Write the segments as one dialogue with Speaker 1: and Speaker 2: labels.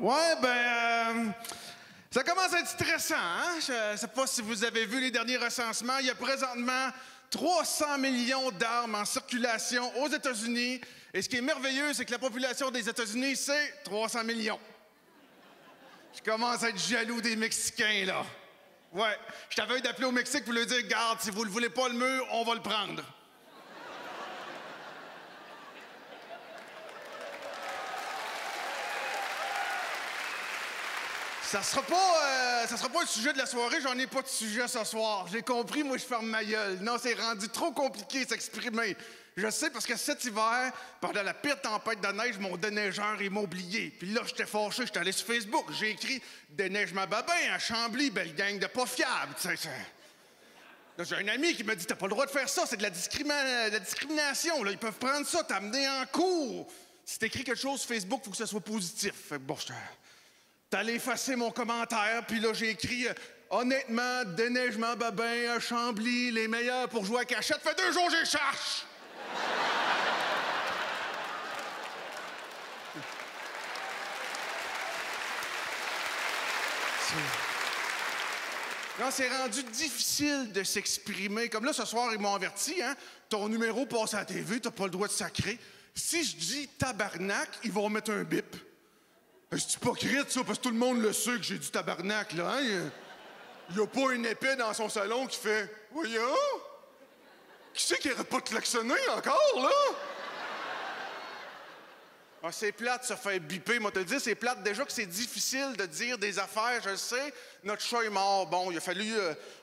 Speaker 1: Ouais, ça commence à être stressant, hein? Je sais pas si vous avez vu les derniers recensements. Il y a présentement 300 millions d'armes en circulation aux États-Unis. Et ce qui est merveilleux, c'est que la population des États-Unis, c'est 300 millions. Je commence à être jaloux des Mexicains, là. Ouais, je t'avais d'appeler au Mexique pour leur dire, garde, si vous ne voulez pas le mur, on va le prendre. Ça sera pas le sujet de la soirée, j'en ai pas de sujet ce soir. J'ai compris, moi je ferme ma gueule. Non, c'est rendu trop compliqué de s'exprimer. Je sais parce que cet hiver, pendant la pire tempête de neige, mon déneigeur m'a oublié. Puis là, j'étais fâché, j'étais allé sur Facebook, j'ai écrit « Déneige ma babin à Chambly, belle gang de pas fiables ». Là, j'ai un ami qui m'a dit « T'as pas le droit de faire ça, c'est de la discrimination. Là. Ils peuvent prendre ça, t'amener en cours. Si t'écris quelque chose sur Facebook, il faut que ça soit positif. » Fait que bon, t'allais effacer mon commentaire, puis là, j'ai écrit honnêtement, déneigement babin à Chambly, les meilleurs pour jouer à cachette. Fait 2 jours, j'y cherche! Non, c'est rendu difficile de s'exprimer. Comme là, ce soir, ils m'ont averti, hein? Ton numéro passe à la TV, t'as pas le droit de sacrer. Si je dis tabarnak, ils vont mettre un bip. C'est hypocrite, ça, parce que tout le monde le sait que j'ai du tabarnak, là, hein? Il y a pas une épée dans son salon qui fait « Voyons! Qui c'est qui n'aurait pas klaxonné encore, là? » Ah, c'est plate, se faire biper. Moi, te dire, c'est plate. Déjà que c'est difficile de dire des affaires, je le sais. Notre chat est mort. Bon, il a fallu...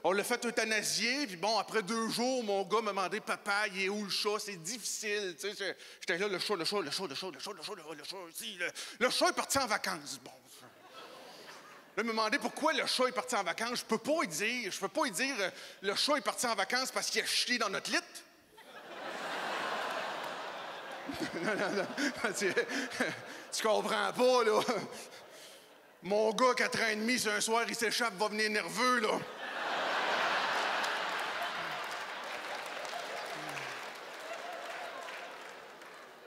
Speaker 1: on l'a fait euthanasier. Puis bon, après 2 jours, mon gars m'a demandé « Papa, il est où le chat? » C'est difficile. Tu sais, j'étais là, le chat, ici. Le chat est parti en vacances. Bon. Là, il m'a demandé pourquoi le chat est parti en vacances. Je peux pas y dire, le chat est parti en vacances parce qu'il a chié dans notre lit. Non. Tu comprends pas, là. Mon gars, 4 ans et demi, c'est un soir, il s'échappe, va venir nerveux, là.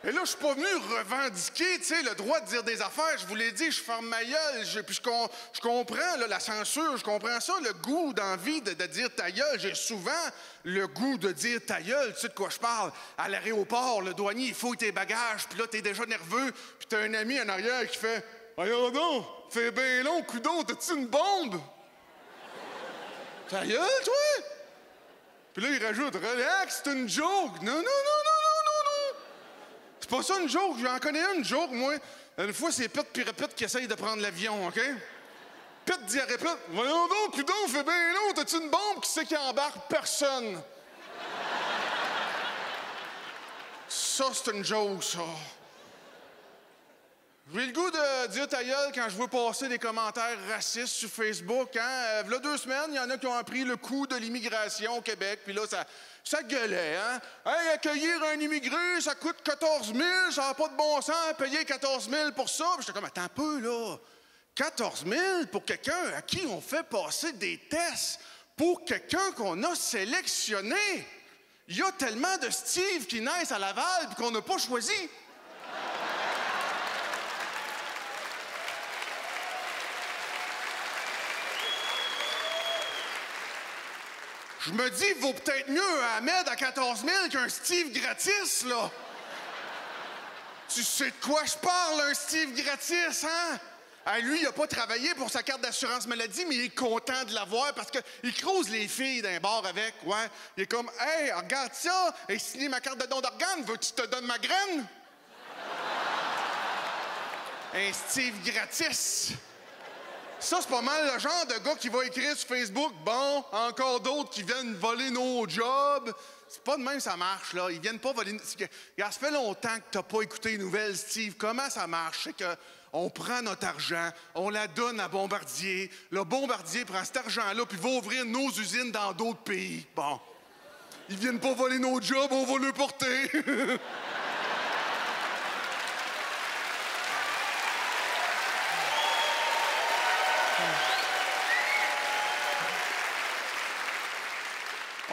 Speaker 1: Et là, je suis pas venu revendiquer, tu sais, le droit de dire des affaires. Je vous l'ai dit, je ferme ma gueule. Puis je comprends là, la censure, je comprends ça, le goût d'envie de dire ta gueule. J'ai souvent le goût de dire ta gueule. Tu sais de quoi je parle? À l'aéroport, le douanier, il fouille tes bagages, puis là, t'es déjà nerveux, puis t'as un ami en arrière qui fait « Voyons donc, fais bien long, coudon, t'as-tu une bombe? » Ta gueule, toi? Puis là, il rajoute « Relax, c'est une joke. » Non. C'est pas ça une joke, j'en connais une joke, moi. Une fois, c'est Pete puis Répète qui essayent de prendre l'avion, OK? Pete dit à Répète, « Voyons donc, coudon, fais bien long, t'as-tu une bombe? Qui c'est qui embarque? Personne. » Ça, c'est une joke, ça. J'ai le goût de dire ta gueule quand je vois passer des commentaires racistes sur Facebook. Hein? V'là 2 semaines, il y en a qui ont appris le coût de l'immigration au Québec. Puis là, ça gueulait. Hein? Hey, accueillir un immigré, ça coûte 14 000, ça n'a pas de bon sens, payer 14 000 pour ça. Puis j'étais comme, attends un peu, là. 14 000 pour quelqu'un à qui on fait passer des tests, pour quelqu'un qu'on a sélectionné. Il y a tellement de Steve qui naissent à Laval puis qu'on n'a pas choisi. Je me dis, il vaut peut-être mieux un Ahmed à 14 000 qu'un Steve gratis, là. Tu sais de quoi je parle, un Steve gratis, hein? Ah, lui, il n'a pas travaillé pour sa carte d'assurance maladie, mais il est content de l'avoir parce qu'il crouse les filles d'un bar avec, ouais. Il est comme, hey, regarde ça, et signé ma carte de don d'organes, veux-tu que je te donne ma graine? Un Steve gratis. Ça, c'est pas mal le genre de gars qui va écrire sur Facebook « Bon, encore d'autres qui viennent voler nos jobs. » C'est pas de même ça marche, là. Ils viennent pas voler... Ça fait longtemps que t'as pas écouté les nouvelles, Steve. Comment ça marche? C'est qu'on prend notre argent, on la donne à Bombardier. Le Bombardier prend cet argent-là puis va ouvrir nos usines dans d'autres pays. Bon. Ils viennent pas voler nos jobs, on va le porter.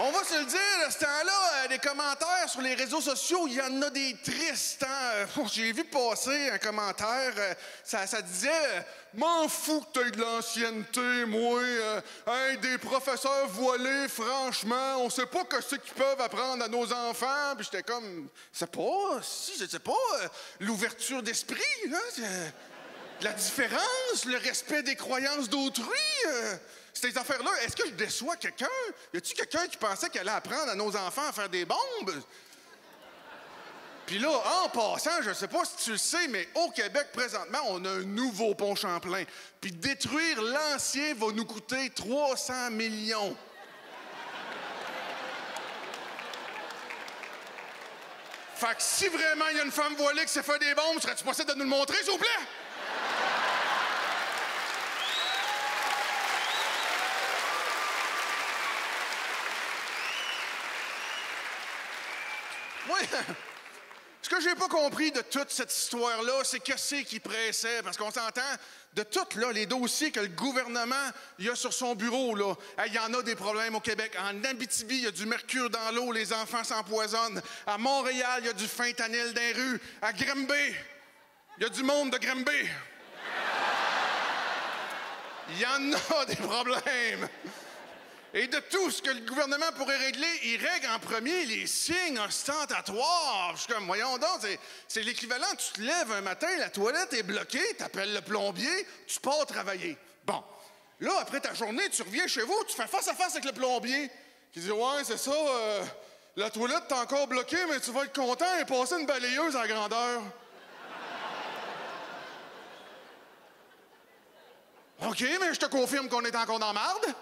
Speaker 1: On va se le dire, à ce temps-là, des commentaires sur les réseaux sociaux, il y en a des tristes. Hein? j'ai vu passer un commentaire, ça disait « M'en fous que t'aies de l'ancienneté, moi. Hein, des professeurs voilés, franchement, on sait pas que ce qu'ils peuvent apprendre à nos enfants. » Puis j'étais comme « C'est pas, si, je sais pas, l'ouverture d'esprit, là, la différence, le respect des croyances d'autrui. Ces affaires-là, est-ce que je déçois quelqu'un? Y a-t-il quelqu'un qui pensait qu'elle allait apprendre à nos enfants à faire des bombes? » Puis là, en passant, je sais pas si tu le sais, mais au Québec, présentement, on a un nouveau pont Champlain. Puis détruire l'ancien va nous coûter 300 millions. Fait que si vraiment il y a une femme voilée qui sait faire des bombes, serais-tu possible de nous le montrer, s'il vous plaît? Moi, ce que j'ai pas compris de toute cette histoire-là, c'est que c'est qui pressait, parce qu'on s'entend de tout, là, les dossiers que le gouvernement il a sur son bureau, là. Il y en a des problèmes au Québec. En Abitibi, il y a du mercure dans l'eau, les enfants s'empoisonnent. À Montréal, il y a du fentanyl dans les rues. À Granby, il y a du monde de Granby. Il y en a des problèmes. Et de tout ce que le gouvernement pourrait régler, il règle en premier les signes ostentatoires. Je suis comme, voyons donc, c'est l'équivalent, tu te lèves un matin, la toilette est bloquée, t'appelles le plombier, tu pars travailler. Bon, là, après ta journée, tu reviens chez vous, tu fais face à face avec le plombier, qui dit, ouais, c'est ça, la toilette t'es encore bloquée, mais tu vas être content et passer une balayeuse à la grandeur. OK, mais je te confirme qu'on est encore dans marde.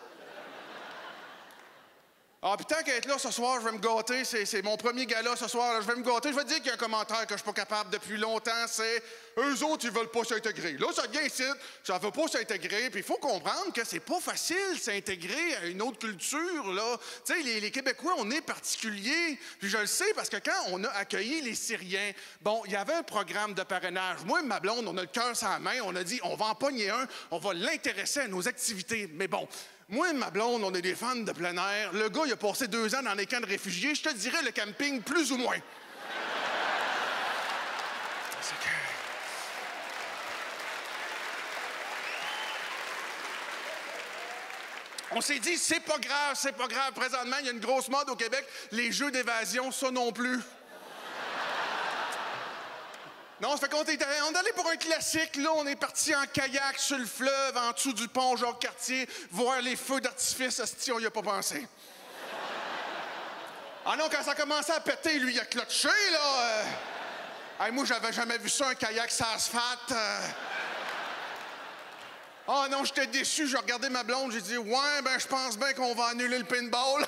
Speaker 1: Ah, puis tant qu'à être là ce soir, je vais me gâter. C'est mon premier gala ce soir. Là. Je vais me gâter. Je vais te dire qu'il y a un commentaire que je suis pas capable depuis longtemps. C'est eux autres, ils veulent pas s'intégrer. Là, ça vient ici, ça veut pas s'intégrer. Puis il faut comprendre que c'est pas facile s'intégrer à une autre culture. Là, tu sais, les Québécois, on est particuliers. Puis je le sais parce que quand on a accueilli les Syriens, bon, il y avait un programme de parrainage. Moi et ma blonde, on a le cœur sur la main. On a dit, on va en pogner un. On va l'intéresser à nos activités. Mais bon. Moi et ma blonde, on est des fans de plein air. Le gars, il a passé 2 ans dans les camps de réfugiés. Je te dirais le camping, plus ou moins. C'est que... On s'est dit, c'est pas grave, c'est pas grave. Présentement, il y a une grosse mode au Québec. Les jeux d'évasion, ça non plus. Non, ça fait qu'on est allé pour un classique. Là, on est parti en kayak sur le fleuve, en dessous du pont Jacques-Cartier, voir les feux d'artifice. Asti, on y a pas pensé. Ah non, quand ça a commencé à péter, lui, il a clotché, là. Hey, moi, j'avais jamais vu ça, un kayak sur asphalte. Ah non, j'étais déçu. J'ai regardé ma blonde, j'ai dit, ouais, ben, je pense bien qu'on va annuler le paintball.